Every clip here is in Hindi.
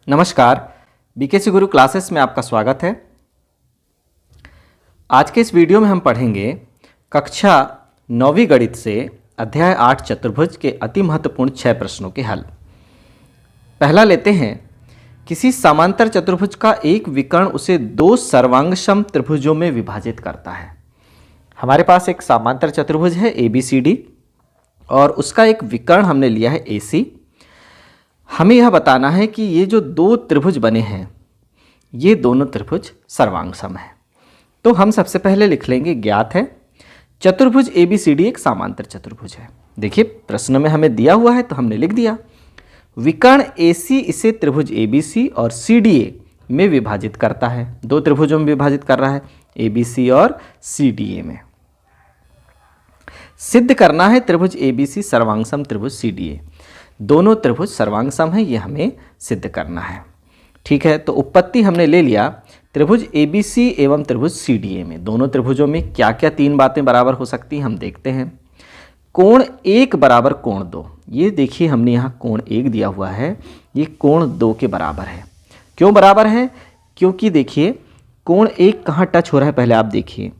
नमस्कार, बीकेसी गुरु क्लासेस में आपका स्वागत है। आज के इस वीडियो में हम पढ़ेंगे कक्षा 9वीं गणित से अध्याय 8 चतुर्भुज के अति महत्वपूर्ण 6 प्रश्नों के हल। पहला लेते हैं, किसी समांतर चतुर्भुज का एक विकर्ण उसे 2 सर्वांगसम त्रिभुजों में विभाजित करता है। हमारे पास एक समांतर चतुर्भुज है ABCD और उसका एक विकर्ण हमने लिया है AC। हमें यह बताना है कि ये जो 2 त्रिभुज बने हैं ये दोनों त्रिभुज सर्वांगसम हैं। तो हम सबसे पहले लिख लेंगे, ज्ञात है चतुर्भुज ABCD एक समांतर चतुर्भुज है। देखिए प्रश्न में हमें दिया हुआ है तो हमने लिख दिया, विकर्ण AC इसे त्रिभुज ABC और CDA में विभाजित करता है। 2 त्रिभुजों में विभाजित कर रहा है, ABC और CDA में। सिद्ध करना है त्रिभुज ABC सर्वांगसम त्रिभुज CDA। दोनों त्रिभुज सर्वांगसम है, ये हमें सिद्ध करना है। ठीक है, तो उत्पत्ति हमने ले लिया त्रिभुज ABC एवं त्रिभुज CDA में। दोनों त्रिभुजों में क्या क्या 3 बातें बराबर हो सकती हैं हम देखते हैं। कोण 1 बराबर कोण 2। ये देखिए हमने यहाँ कोण 1 दिया हुआ है, ये कोण 2 के बराबर है। क्यों बराबर है? क्योंकि देखिए कोण 1 कहाँ टच हो रहा है, पहले आप देखिए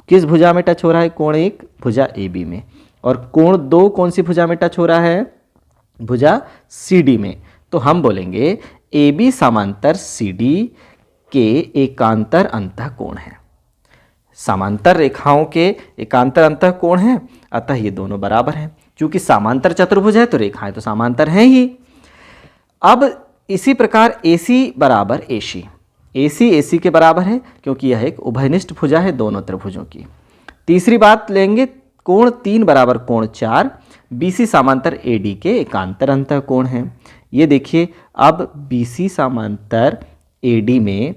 किस भुजा में टच हो रहा है। कोण 1 भुजा AB में, और कोण 2 कौन सी भुजा में टच हो रहा है? भुजा CD में। तो हम बोलेंगे AB समांतर CD के एकांतर अंतःकोण है। समांतर रेखाओं के एकांतर अंतःकोण है, अतः ये दोनों बराबर हैं। क्योंकि समांतर चतुर्भुज है तो रेखाएं तो समांतर हैं ही। अब इसी प्रकार AC बराबर AC। AC के बराबर है क्योंकि यह एक उभयनिष्ठ भुजा है दोनों त्रिभुजों की। तीसरी बात लेंगे, कोण 3 बराबर कोण 4। BC समांतर AD के एकांतर अंतःकोण है। ये देखिए अब BC समांतर AD में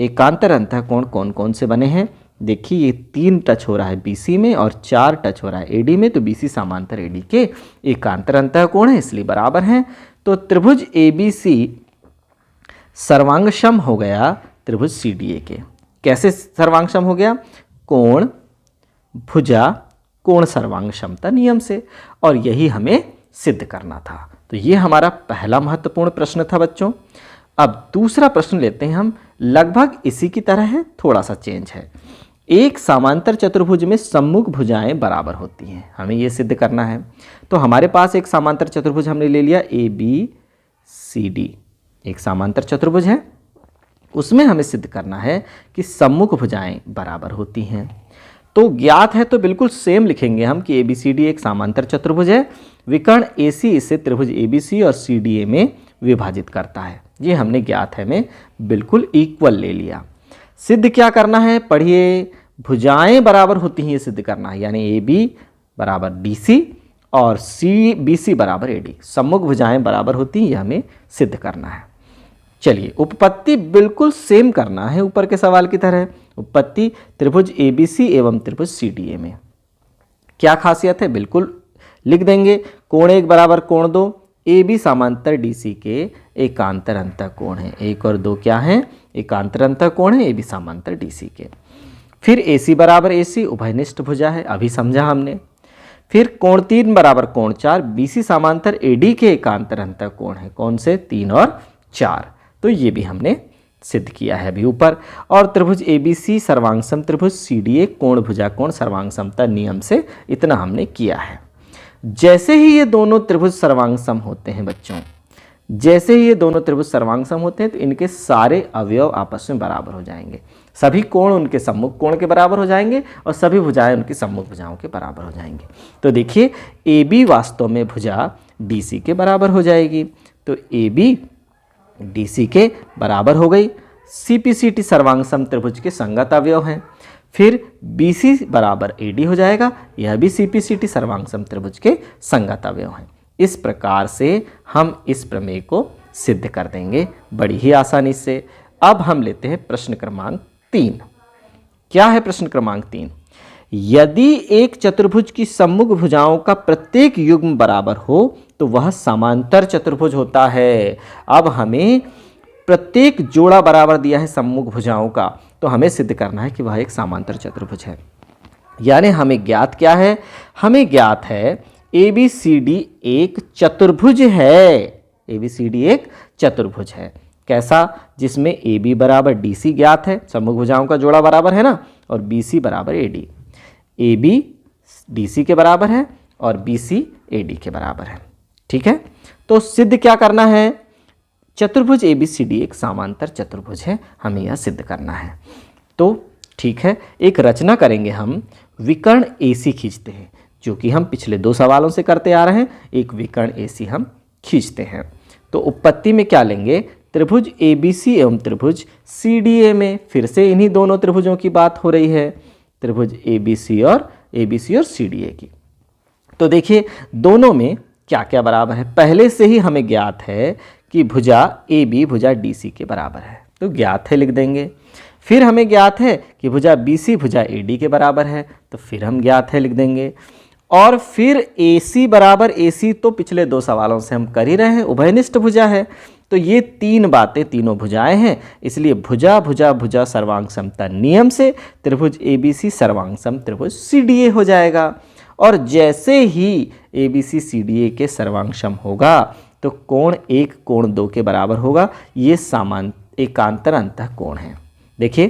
एकांतर अंतःकोण कौन कौन से बने हैं? देखिए ये 3 टच हो रहा है BC में और 4 टच हो रहा है AD में, तो BC समांतर AD के एकांतर अंतःकोण है, इसलिए बराबर हैं। तो त्रिभुज ABC सर्वांगसम हो गया त्रिभुज CDA के। कैसे सर्वांगसम हो गया? कोण भुजा कोण सर्वांगसमता नियम से, और यही हमें सिद्ध करना था। तो ये हमारा पहला महत्वपूर्ण प्रश्न था बच्चों। अब दूसरा प्रश्न लेते हैं हम, लगभग इसी की तरह है, थोड़ा सा चेंज है। एक समांतर चतुर्भुज में सम्मुख भुजाएं बराबर होती हैं, हमें ये सिद्ध करना है। तो हमारे पास एक समांतर चतुर्भुज हमने ले लिया ABCD, एक समांतर चतुर्भुज है, उसमें हमें सिद्ध करना है कि सम्मुख भुजाएं बराबर होती हैं। तो ज्ञात है तो बिल्कुल सेम लिखेंगे हम कि ABCD एक समांतर चतुर्भुज है, विकर्ण AC इसे त्रिभुज ABC और CDA में विभाजित करता है। ये हमने ज्ञात है में बिल्कुल इक्वल ले लिया। सिद्ध क्या करना है? पढ़िए, भुजाएं बराबर होती हैं ये सिद्ध करना है, यानी AB बराबर DC और BC बराबर AD, सम्मुख भुजाएं बराबर होती हैं, यह हमें सिद्ध करना है। चलिए उपपत्ति बिल्कुल सेम करना है ऊपर के सवाल की तरह। उपपत्ति त्रिभुज ABC एवं त्रिभुज CDA में क्या खासियत है बिल्कुल लिख देंगे। कोण 1 बराबर कोण 2, AB समांतर DC के एकांतर अंतःकोण है। 1 और 2 क्या हैं? एकांतर अंतःकोण है AB समांतर DC के। फिर AC बराबर AC उभयनिष्ठ भुजा है, अभी समझा हमने। फिर कोण 3 बराबर कोण 4, BC समांतर AD के एकांतर अंतःकोण है। कौन से? 3 और 4। तो ये भी हमने सिद्ध किया है अभी ऊपर। और त्रिभुज ABC सर्वांगसम त्रिभुज CDA कोण भुजा कोण सर्वांगसमता नियम से इतना हमने किया है। जैसे ही ये दोनों त्रिभुज सर्वांगसम होते हैं बच्चों, जैसे ही ये दोनों त्रिभुज सर्वांगसम होते हैं तो इनके सारे अवयव आपस में बराबर हो जाएंगे। सभी कोण उनके सम्मुख कोण के बराबर हो जाएंगे और सभी भुजाएं उनकी सम्मुख भुजाओं के बराबर हो जाएंगे। तो देखिए AB वास्तव में भुजा DC के बराबर हो जाएगी, तो AB DC के बराबर हो गई। CPCT सर्वांगसम त्रिभुज के संगत अवयव हैं। फिर BC बराबर AD हो जाएगा, यह भी CPCT सर्वांगसम त्रिभुज के संगत अवयव हैं। इस प्रकार से हम इस प्रमेय को सिद्ध कर देंगे बड़ी ही आसानी से। अब हम लेते हैं प्रश्न क्रमांक 3। क्या है प्रश्न क्रमांक 3? यदि एक चतुर्भुज की सम्मुख भुजाओं का प्रत्येक युग्म बराबर हो तो वह समांतर चतुर्भुज होता है। अब हमें प्रत्येक जोड़ा बराबर दिया है सम्मुख भुजाओं का, तो हमें सिद्ध करना है कि वह एक समांतर चतुर्भुज है। यानी हमें ज्ञात क्या है? हमें ज्ञात है ABCD एक चतुर्भुज है। ABCD एक चतुर्भुज है। कैसा? जिसमें AB बराबर DC ज्ञात है, सम्मुख भुजाओं का जोड़ा बराबर है ना, और BC बराबर AD। AB DC के बराबर है और BC AD के बराबर है। ठीक है, तो सिद्ध क्या करना है? चतुर्भुज ABCD एक समांतर चतुर्भुज है, हमें यह सिद्ध करना है। तो ठीक है, एक रचना करेंगे हम, विकर्ण AC खींचते हैं, जो कि हम पिछले 2 सवालों से करते आ रहे हैं। एक विकर्ण AC हम खींचते हैं। तो उत्पत्ति में क्या लेंगे? त्रिभुज ABC एवं त्रिभुज CDA में फिर से इन्हीं दोनों त्रिभुजों की बात हो रही है, त्रिभुज ABC और CDA की। तो देखिए दोनों में क्या क्या बराबर है। पहले से ही हमें ज्ञात है कि भुजा AB भुजा DC के बराबर है, तो ज्ञात है लिख देंगे। फिर हमें ज्ञात है कि भुजा BC भुजा AD के बराबर है, तो फिर हम ज्ञात है लिख देंगे। और फिर AC बराबर AC तो पिछले 2 सवालों से हम कर ही रहे हैं, उभयनिष्ठ भुजा है। तो ये 3 बातें तीनों भुजाएं हैं, इसलिए भुजा भुजा भुजा सर्वांग समता नियम से त्रिभुज ABC सर्वांग सम त्रिभुज CDA हो जाएगा। और जैसे ही ABC CDA के सर्वांग सम होगा तो कोण 1 कोण 2 के बराबर होगा। ये एकांतर अंतः कोण है। देखिए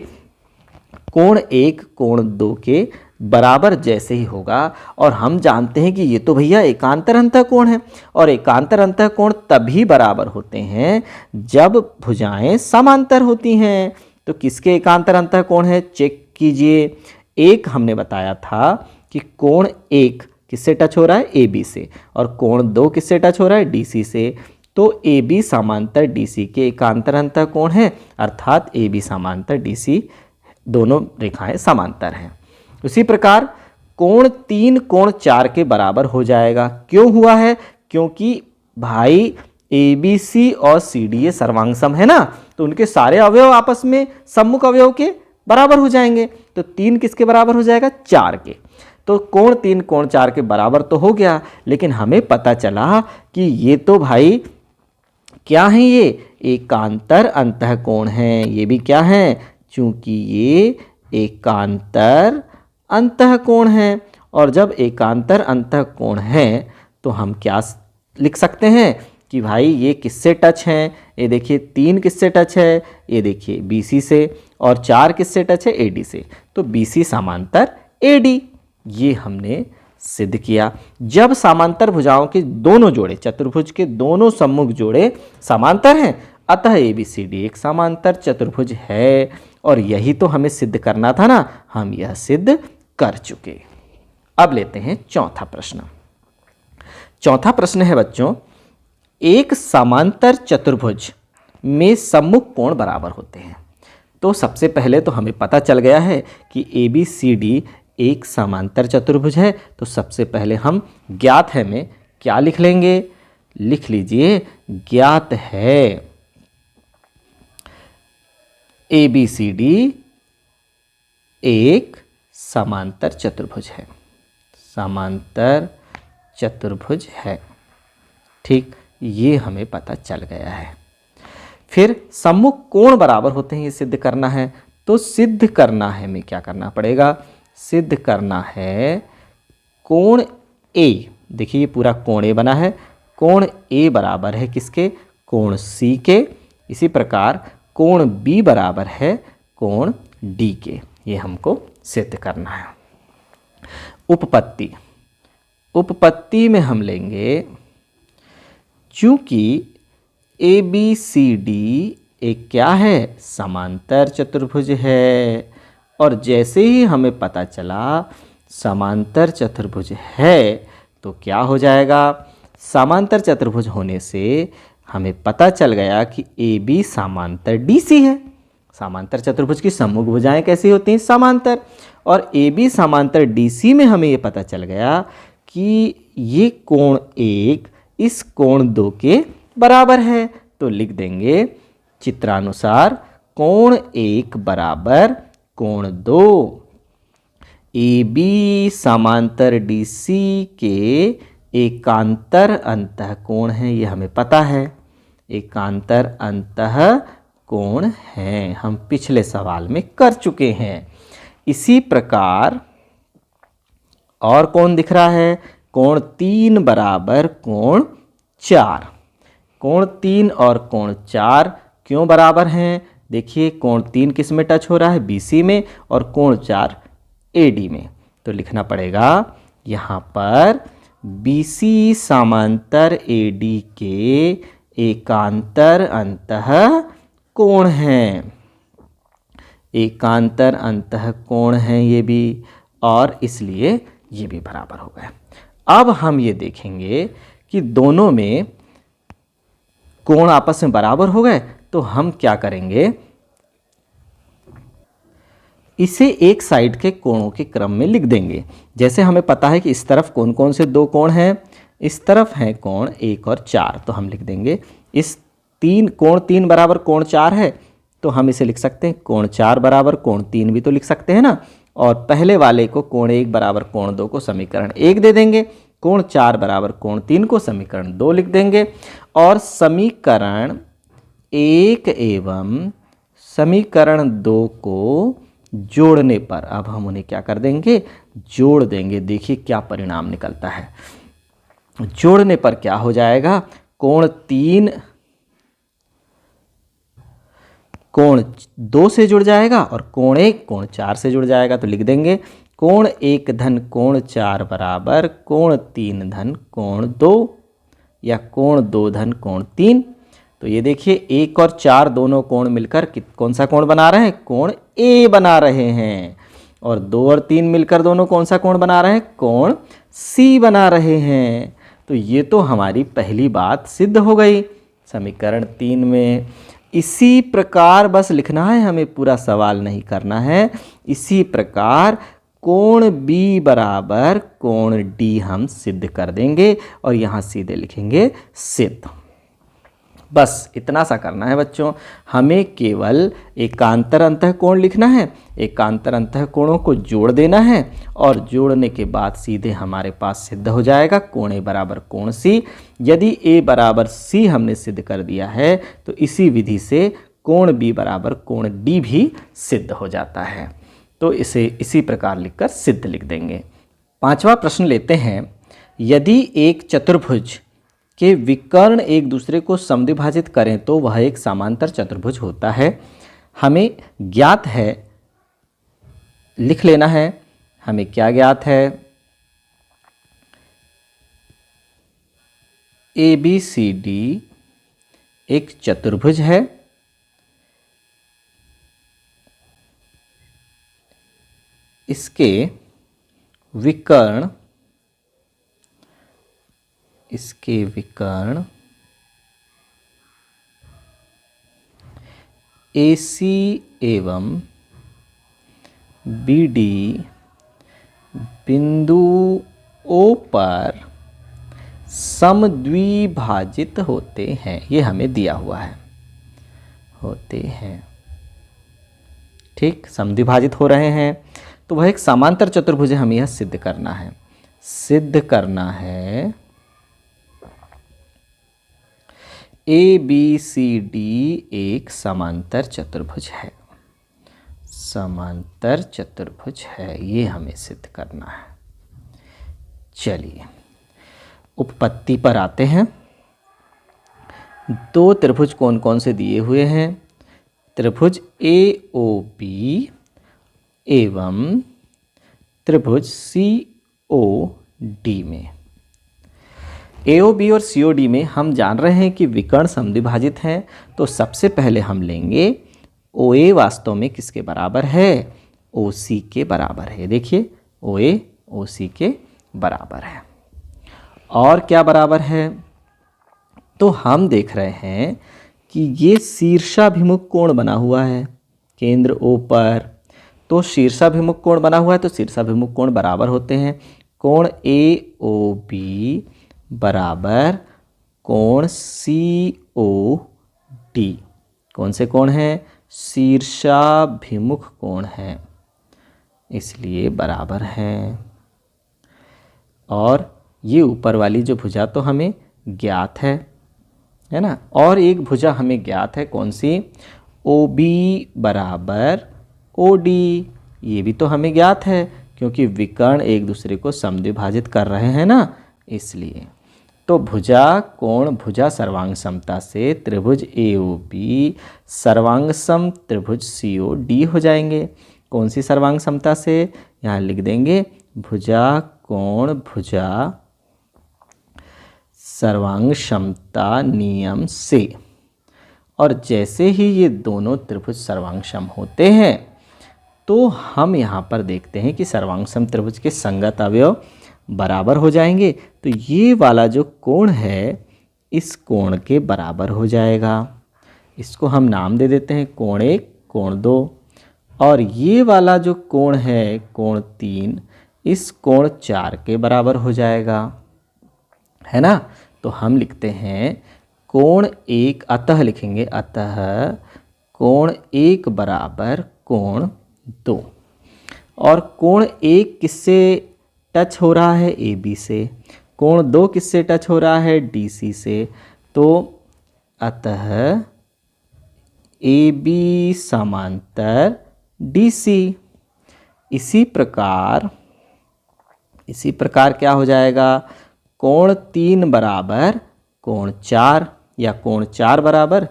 कोण 1 कोण 2 के बराबर जैसे ही होगा, और हम जानते हैं कि ये तो भैया एकांतर अंतः कोण है, और एकांतर अंतः कोण तभी बराबर होते हैं जब भुजाएं समांतर होती हैं। तो किसके एकांतर अंतः कोण है? चेक कीजिए। एक हमने बताया था कि कोण 1 किससे टच हो रहा है? AB से, और कोण 2 किससे टच हो रहा है? DC से। तो AB समांतर DC के एकांतर अंतः कोण है, अर्थात AB समांतर DC दोनों रेखाएं समांतर हैं। उसी प्रकार कोण 3 कोण 4 के बराबर हो जाएगा। क्यों हुआ है? क्योंकि भाई ABC और CDA सर्वांग सम है ना, तो उनके सारे अवयव आपस में सम्मुख अवयव के बराबर हो जाएंगे। तो 3 किसके बराबर हो जाएगा? 4 के। तो कोण 3 कोण 4 के बराबर तो हो गया, लेकिन हमें पता चला कि ये तो भाई क्या है? ये एकांतर अंतः कोण है। ये भी क्या है? चूंकि ये एकांतर अंतः कोण है, और जब एकांतर अंतः कोण है तो हम क्या लिख सकते हैं कि भाई ये किससे टच हैं? ये देखिए 3 किससे टच है? ये देखिए BC से, और 4 किससे टच है? AD से। तो BC समांतर AD, ये हमने सिद्ध किया। जब समांतर भुजाओं के दोनों जोड़े, चतुर्भुज के दोनों सम्मुख जोड़े समांतर हैं, अतः ABCD एक समांतर चतुर्भुज है। और यही तो हमें सिद्ध करना था ना, हम यह सिद्ध कर चुके। अब लेते हैं चौथा प्रश्न। चौथा प्रश्न है बच्चों, एक समांतर चतुर्भुज में सम्मुख कोण बराबर होते हैं। तो सबसे पहले तो हमें पता चल गया है कि ABCD एक समांतर चतुर्भुज है। तो सबसे पहले हम ज्ञात है में क्या लिख लेंगे? लिख लीजिए, ज्ञात है ABCD एक समांतर चतुर्भुज है, समांतर चतुर्भुज है। ठीक, ये हमें पता चल गया है। फिर सम्मुख कोण बराबर होते हैं, ये सिद्ध करना है। तो सिद्ध करना है में क्या करना पड़ेगा? सिद्ध करना है कोण A। देखिए ये पूरा कोण A बना है, कोण A बराबर है किसके? कोण C के। इसी प्रकार कोण B बराबर है कोण D के। ये हमको सिद्ध करना है। उपपत्ति, उपपत्ति में हम लेंगे, चूंकि ABCD एक क्या है? समांतर चतुर्भुज है। और जैसे ही हमें पता चला समांतर चतुर्भुज है तो क्या हो जाएगा? समांतर चतुर्भुज होने से हमें पता चल गया कि AB समांतर DC है। समांतर चतुर्भुज की सम्मुख भुजाएं कैसी होती हैं? समांतर। और AB समांतर DC में हमें ये पता चल गया कि ये कोण 1 इस कोण 2 के बराबर है। तो लिख देंगे चित्रानुसार कोण 1 बराबर कोण 2। AB समांतर DC के एकांतर अंतः कोण है, ये हमें पता है। एकांतर अंतः कोण है, हम पिछले सवाल में कर चुके हैं। इसी प्रकार और कौन दिख रहा है? कोण 3 बराबर कोण 4। कोण 3 और कोण 4 क्यों बराबर हैं? देखिए कोण 3 किस में टच हो रहा है? BC में, और कोण 4 AD में। तो लिखना पड़ेगा यहाँ पर BC समांतर AD के एकांतर अंतः कोण हैं। एकांतर अंतः कोण हैं ये भी, और इसलिए ये भी बराबर हो गए। अब हम ये देखेंगे कि दोनों में कोण आपस में बराबर हो गए, तो हम क्या करेंगे, इसे एक साइड के कोणों के क्रम में लिख देंगे। जैसे हमें पता है कि इस तरफ कौन कौन से दो कोण हैं, इस तरफ हैं कोण 1 और 4, तो हम लिख देंगे इस कोण 3 बराबर कोण 4 है, तो हम इसे लिख सकते हैं कोण 4 बराबर कोण 3 भी तो लिख सकते हैं ना। और पहले वाले को कोण 1 बराबर कोण 2 को समीकरण 1 दे देंगे, कोण 4 बराबर कोण 3 को समीकरण 2 लिख देंगे, और समीकरण 1 एवं समीकरण 2 को जोड़ने पर अब हम उन्हें क्या कर देंगे, जोड़ देंगे। देखिए क्या परिणाम निकलता है। जोड़ने पर क्या हो जाएगा, कोण 3 कोण 2 से जुड़ जाएगा और कोण 1 कोण 4 से जुड़ जाएगा। तो लिख देंगे कोण 1 धन कोण 4 बराबर कोण 3 धन कोण 2, या कोण 2 धन कोण 3। तो ये देखिए 1 और 4 दोनों कोण मिलकर कौन सा कोण बना रहे हैं, कोण A बना रहे हैं। और 2 और 3 मिलकर दोनों कौन सा कोण बना रहे हैं, कोण C बना रहे हैं। तो ये तो हमारी पहली बात सिद्ध हो गई समीकरण 3 में। इसी प्रकार बस लिखना है, हमें पूरा सवाल नहीं करना है। इसी प्रकार कोण B बराबर कोण D हम सिद्ध कर देंगे, और यहाँ सीधे लिखेंगे सिद्ध। बस इतना सा करना है बच्चों, हमें केवल एकांतर अंतः कोण लिखना है, एकांतर अंतः कोणों को जोड़ देना है, और जोड़ने के बाद सीधे हमारे पास सिद्ध हो जाएगा कोण A बराबर कोण C। यदि A बराबर C हमने सिद्ध कर दिया है, तो इसी विधि से कोण B बराबर कोण D भी सिद्ध हो जाता है। तो इसे इसी प्रकार लिखकर सिद्ध लिख देंगे। 5वां प्रश्न लेते हैं। यदि एक चतुर्भुज के विकर्ण एक दूसरे को समद्विभाजित करें तो वह एक समांतर चतुर्भुज होता है। हमें ज्ञात है, लिख लेना है, हमें क्या ज्ञात है, ABCD एक चतुर्भुज है। इसके विकर्ण AC एवं BD बिंदु O पर समद्विभाजित होते हैं। ये हमें दिया हुआ है, होते हैं, ठीक, समद्विभाजित हो रहे हैं, तो वह एक समांतर चतुर्भुज है। हमें यह सिद्ध करना है, सिद्ध करना है ABCD एक समांतर चतुर्भुज है, समांतर चतुर्भुज है, ये हमें सिद्ध करना है। चलिए उपपत्ति पर आते हैं। दो त्रिभुज कौन कौन से दिए हुए हैं, त्रिभुज AOB एवं त्रिभुज COD में। AOB और COD में हम जान रहे हैं कि विकर्ण समद्विभाजित हैं, तो सबसे पहले हम लेंगे OA वास्तव में किसके बराबर है, OC के बराबर है। देखिए OA OC के बराबर है। और क्या बराबर है, तो हम देख रहे हैं कि ये शीर्षाभिमुख कोण बना हुआ है केंद्र O पर, तो शीर्षाभिमुख कोण बना हुआ है, तो शीर्षाभिमुख कोण बराबर होते हैं। कोण AOB बराबर कोण COD, कौन से कोण हैं, शीर्षाभिमुख कोण हैं, इसलिए बराबर हैं। और ये ऊपर वाली जो भुजा तो हमें ज्ञात है ना, और एक भुजा हमें ज्ञात है, कौन सी, OB बराबर OD, ये भी तो हमें ज्ञात है क्योंकि विकर्ण एक दूसरे को समद्विभाजित कर रहे हैं ना, इसलिए। तो भुजा कोण भुजा सर्वांग समता से त्रिभुज AOB सर्वांग सम त्रिभुज COD हो जाएंगे। कौन सी सर्वांग समता से? यहाँ लिख देंगे भुजा कोण भुजा सर्वांग समता नियम से। और जैसे ही ये दोनों त्रिभुज सर्वांग सम होते हैं तो हम यहाँ पर देखते हैं कि सर्वांग सम त्रिभुज के संगत अवयव बराबर हो जाएंगे। तो ये वाला जो कोण है इस कोण के बराबर हो जाएगा। इसको हम नाम दे देते हैं कोण 1 कोण 2। और ये वाला जो कोण है कोण 3 इस कोण 4 के बराबर हो जाएगा, है ना। तो हम लिखते हैं कोण 1 अतः लिखेंगे अतः कोण 1 बराबर कोण 2। और कोण 1 किससे टच हो रहा है? AB से। कोण 2 किससे टच हो रहा है? DC से। तो अतः AB समांतर DC। इसी प्रकार क्या हो जाएगा? कोण 3 बराबर कोण 4 या कोण 4 बराबर,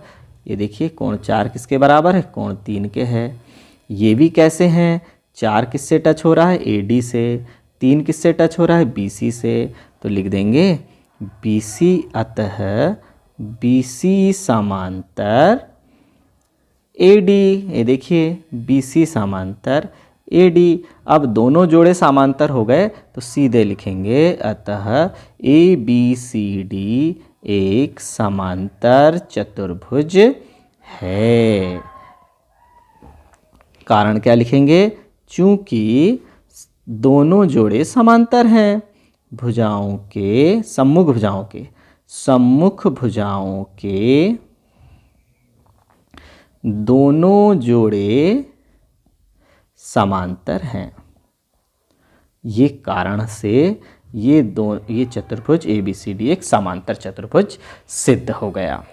ये देखिए कोण 4 किसके बराबर है? कोण 3 के है। ये भी कैसे हैं? 4 किससे टच हो रहा है? AD से। 3 किससे टच हो रहा है? BC से। तो लिख देंगे BC अतः BC समांतर AD। ये देखिए BC समांतर AD। अब दोनों जोड़े समांतर हो गए तो सीधे लिखेंगे अतः ABCD एक समांतर चतुर्भुज है। कारण क्या लिखेंगे? चूंकि दोनों जोड़े समांतर हैं। सम्मुख भुजाओं के दोनों जोड़े समांतर हैं। ये कारण से ये चतुर्भुज ABCD एक समांतर चतुर्भुज सिद्ध हो गया।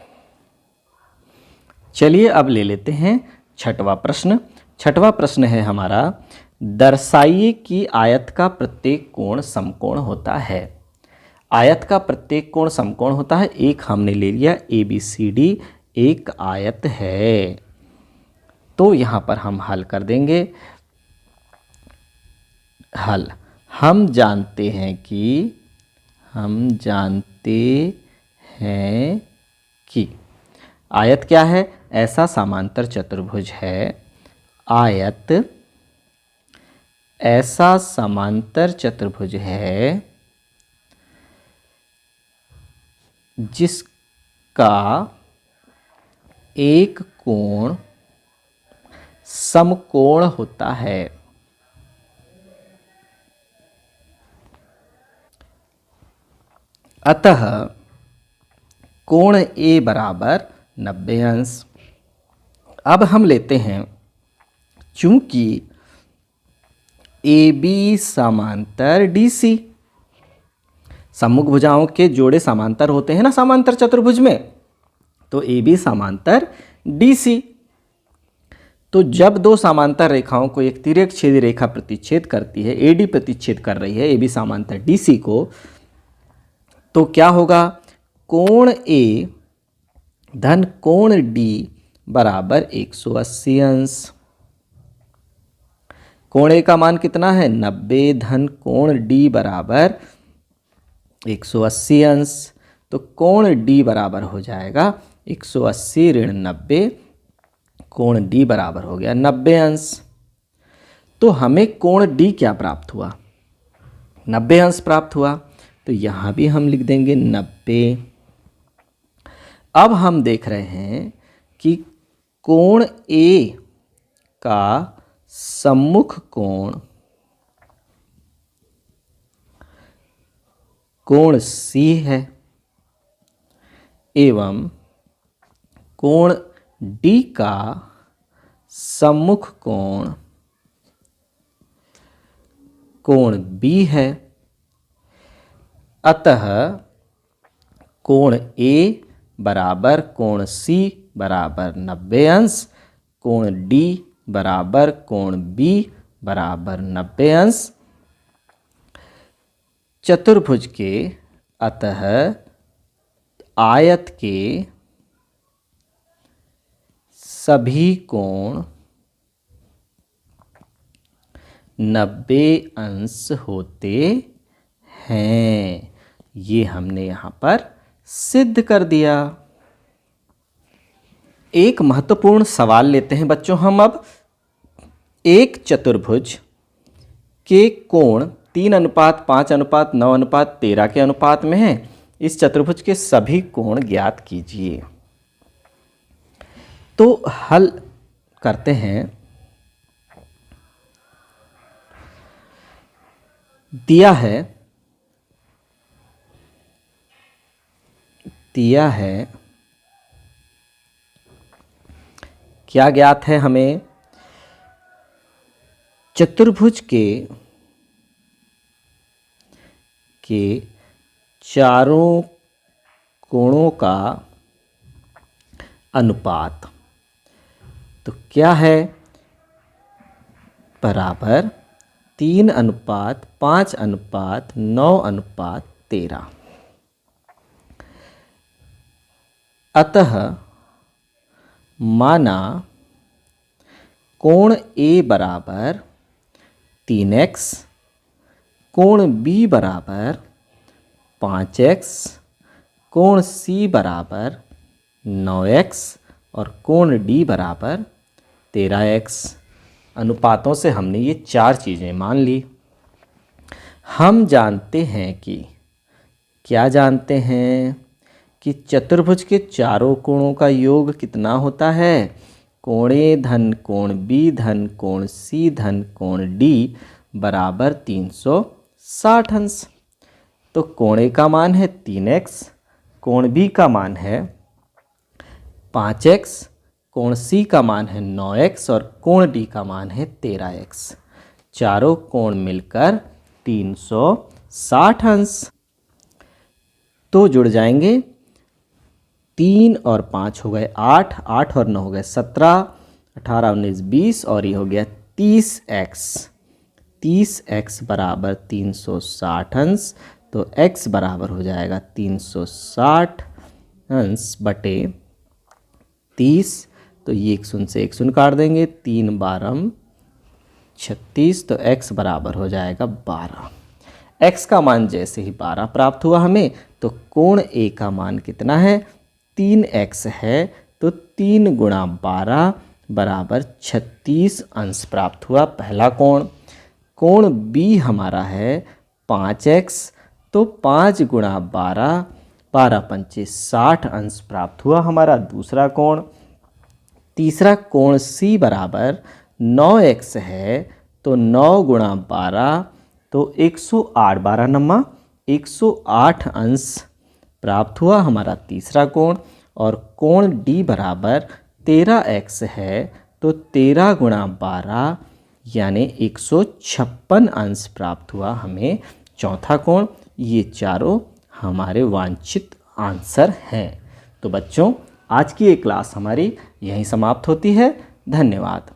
चलिए अब ले लेते हैं छठवां प्रश्न। छठवां प्रश्न है हमारा, दर्शाइए कि आयत का प्रत्येक कोण समकोण होता है। आयत का प्रत्येक कोण समकोण होता है। एक हमने ले लिया ABCD एक आयत है। तो यहाँ पर हम हल कर देंगे। हल हम जानते हैं कि आयत क्या है? ऐसा समांतर चतुर्भुज है। आयत ऐसा समांतर चतुर्भुज है जिसका एक कोण समकोण होता है। अतः कोण A बराबर 90 अंश। अब हम लेते हैं, चूंकि AB समांतर DC, सम्मुख भुजाओं के जोड़े समांतर होते हैं ना समांतर चतुर्भुज में, तो AB समांतर DC। तो जब दो समांतर रेखाओं को एक तिर्यकछेदी रेखा प्रतिच्छेद करती है, AD प्रतिच्छेद कर रही है AB समांतर DC को, तो क्या होगा? कोण A धन कोण D बराबर 180 अंश। कोण A का मान कितना है? 90 धन कोण D बराबर 180 अंश। तो कोण D बराबर हो जाएगा 180 ऋण 90, कोण D बराबर हो गया 90 अंश। तो हमें कोण D क्या प्राप्त हुआ? 90 अंश प्राप्त हुआ। तो यहाँ भी हम लिख देंगे 90। अब हम देख रहे हैं कि कोण A का सम्मुख कोण कोण C है एवं कोण D का सम्मुख कोण कोण B है। अतः कोण A बराबर कोण C बराबर 90 अंश, कोण D बराबर कोण B बराबर 90 अंश। चतुर्भुज के अतः आयत के सभी कोण 90 अंश होते हैं। ये हमने यहाँ पर सिद्ध कर दिया। एक महत्वपूर्ण सवाल लेते हैं बच्चों हम अब। एक चतुर्भुज के कोण 3:5:9:13 के अनुपात में है। इस चतुर्भुज के सभी कोण ज्ञात कीजिए। तो हल करते हैं। दिया है क्या ज्ञात है हमें? चतुर्भुज के चारों कोणों का अनुपात तो क्या है? बराबर 3:5:9:13। अतः माना कोण A बराबर 3x, कोण B बराबर 5x, कोण C बराबर 9x और कोण D बराबर 13x। अनुपातों से हमने ये चार चीज़ें मान ली। हम जानते हैं कि क्या जानते हैं कि चतुर्भुज के चारों कोणों का योग कितना होता है? कोण A धन कोण B धन कोण C धन कोण D बराबर 360 अंश। तो कोण A का मान है 3x, कोण B का मान है 5x, कोण C का मान है 9x और कोण D का मान है 13x। चारों कोण मिलकर 360 अंश। तो जुड़ जाएंगे 3 और 5 हो गए 8, 8 और 9 हो गए 17, 18, 19, 20 और ये हो गया 30x। 30x बराबर 360 अंश। तो x बराबर हो जाएगा 360 अंश बटे 30। तो ये एक शून्य से एक शून्य काट देंगे, 3 12 36। तो x बराबर हो जाएगा 12। x का मान जैसे ही 12 प्राप्त हुआ हमें, तो कोण A का मान कितना है? 3x है। तो 3 गुणा 12 बराबर 36 अंश प्राप्त हुआ पहला कोण। कोण B हमारा है 5x। तो 5 गुणा 12, 12 पंचे 60 अंश प्राप्त हुआ हमारा दूसरा कोण। तीसरा कोण C बराबर 9x है। तो 9 गुणा 12 तो 108, 12 नम्मा 108 अंश प्राप्त हुआ हमारा तीसरा कोण। और कोण D बराबर 13x है। तो 13 गुणा 12 यानी 156 अंश प्राप्त हुआ हमें चौथा कोण। ये चारों हमारे वांछित आंसर हैं। तो बच्चों आज की ये क्लास हमारी यहीं समाप्त होती है। धन्यवाद।